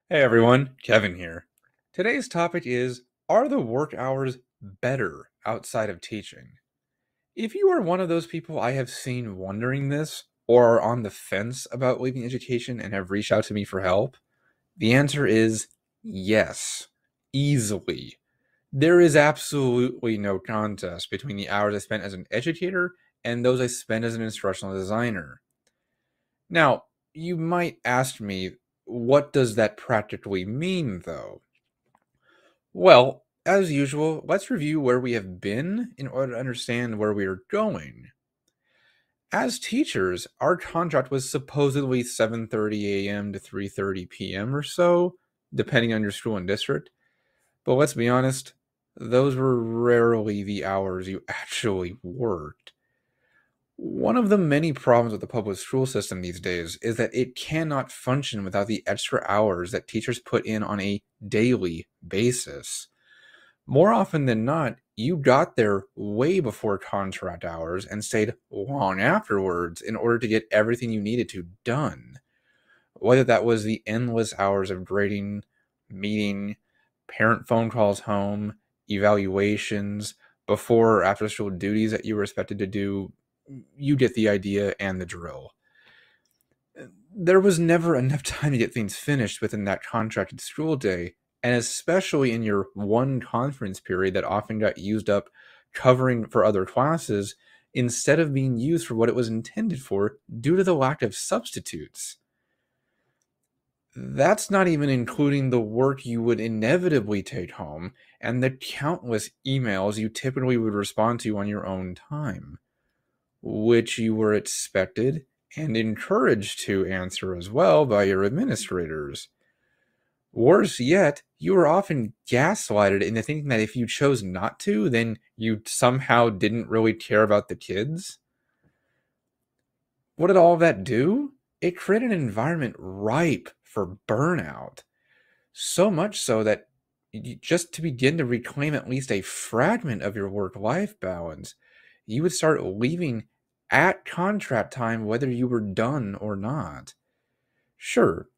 Hey everyone, Kevin here. Today's topic is, are the work hours better outside of teaching? If you are one of those people I have seen wondering this, or are on the fence about leaving education and have reached out to me for help, the answer is yes, easily. There is absolutely no contest between the hours I spent as an educator and those I spent as an instructional designer. Now, you might ask me, what does that practically mean, though? Well, as usual, let's review where we have been in order to understand where we are going. As teachers, our contract was supposedly 7:30 a.m. to 3:30 p.m. or so, depending on your school and district. But let's be honest, those were rarely the hours you actually worked. One of the many problems with the public school system these days is that it cannot function without the extra hours that teachers put in on a daily basis. More often than not, you got there way before contract hours and stayed long afterwards in order to get everything you needed to done. Whether that was the endless hours of grading, meeting, parent phone calls home, evaluations, before or after school duties that you were expected to do, you get the idea and the drill. There was never enough time to get things finished within that contracted school day, and especially in your one conference period that often got used up covering for other classes instead of being used for what it was intended for due to the lack of substitutes. That's not even including the work you would inevitably take home and the countless emails you typically would respond to on your own time, which you were expected and encouraged to answer as well by your administrators. Worse yet, you were often gaslighted into thinking that if you chose not to, then you somehow didn't really care about the kids. What did all of that do? It created an environment ripe for burnout. So much so that just to begin to reclaim at least a fragment of your work life balance, you would start leaving at contract time whether you were done or not. Sure,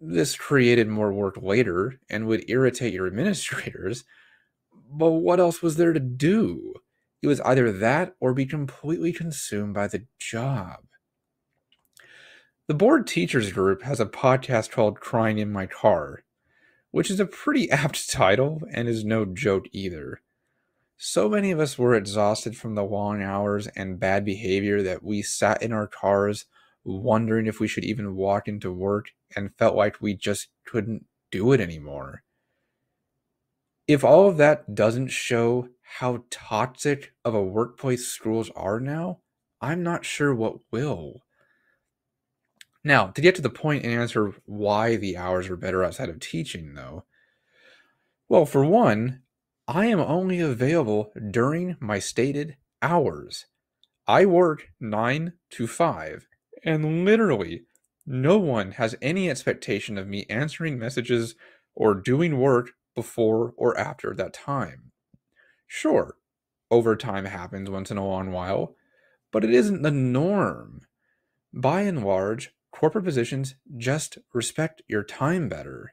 this created more work later and would irritate your administrators, but what else was there to do? It was either that or be completely consumed by the job. The Bored Teachers Group has a podcast called Crying in My Car, which is a pretty apt title and is no joke either. So many of us were exhausted from the long hours and bad behavior that we sat in our cars wondering if we should even walk into work and felt like we just couldn't do it anymore. If all of that doesn't show how toxic of a workplace schools are now, I'm not sure what will. Now, to get to the point and answer why the hours are better outside of teaching, though, well, for one, I am only available during my stated hours. I work 9 to 5, and literally no one has any expectation of me answering messages or doing work before or after that time. Sure, overtime happens once in a long while, but it isn't the norm. By and large, corporate positions just respect your time better.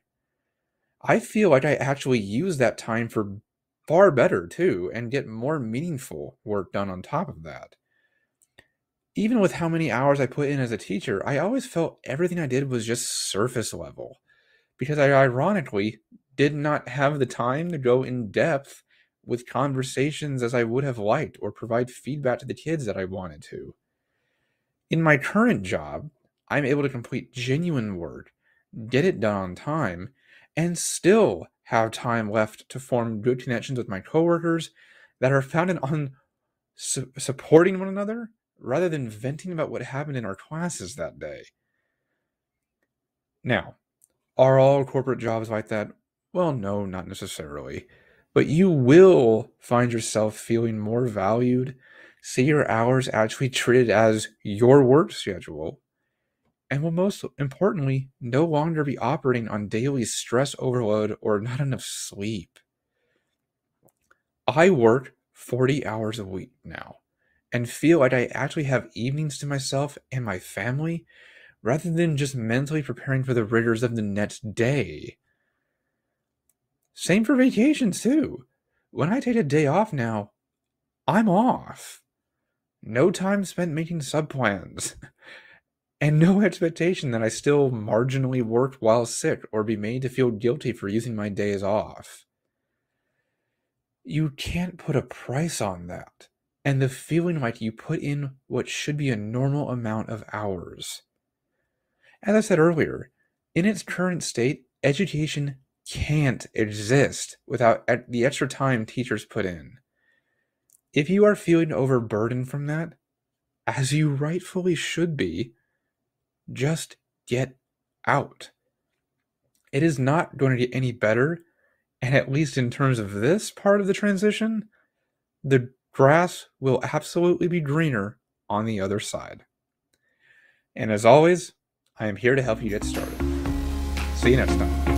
I feel like I actually use that time for far better too and get more meaningful work done on top of that. Even with how many hours I put in as a teacher, I always felt everything I did was just surface level because I ironically did not have the time to go in depth with conversations as I would have liked or provide feedback to the kids that I wanted to. In my current job, I'm able to complete genuine work, get it done on time, and still have time left to form good connections with my coworkers that are founded on supporting one another rather than venting about what happened in our classes that day. Now, are all corporate jobs like that? Well, no, not necessarily. But you will find yourself feeling more valued, see your hours actually treated as your work schedule, and will most importantly no longer be operating on daily stress overload or not enough sleep. I work 40 hours a week now and feel like I actually have evenings to myself and my family rather than just mentally preparing for the rigors of the next day. Same for vacations, too. When I take a day off now, I'm off. No time spent making subplans. And no expectation that I still marginally worked while sick or be made to feel guilty for using my days off. You can't put a price on that. And the feeling like you put in what should be a normal amount of hours. As I said earlier, in its current state, education can't exist without the extra time teachers put in. If you are feeling overburdened from that, as you rightfully should be, just get out. It is not going to get any better, and at least in terms of this part of the transition, the grass will absolutely be greener on the other side. And as always, I am here to help you get started. See you next time.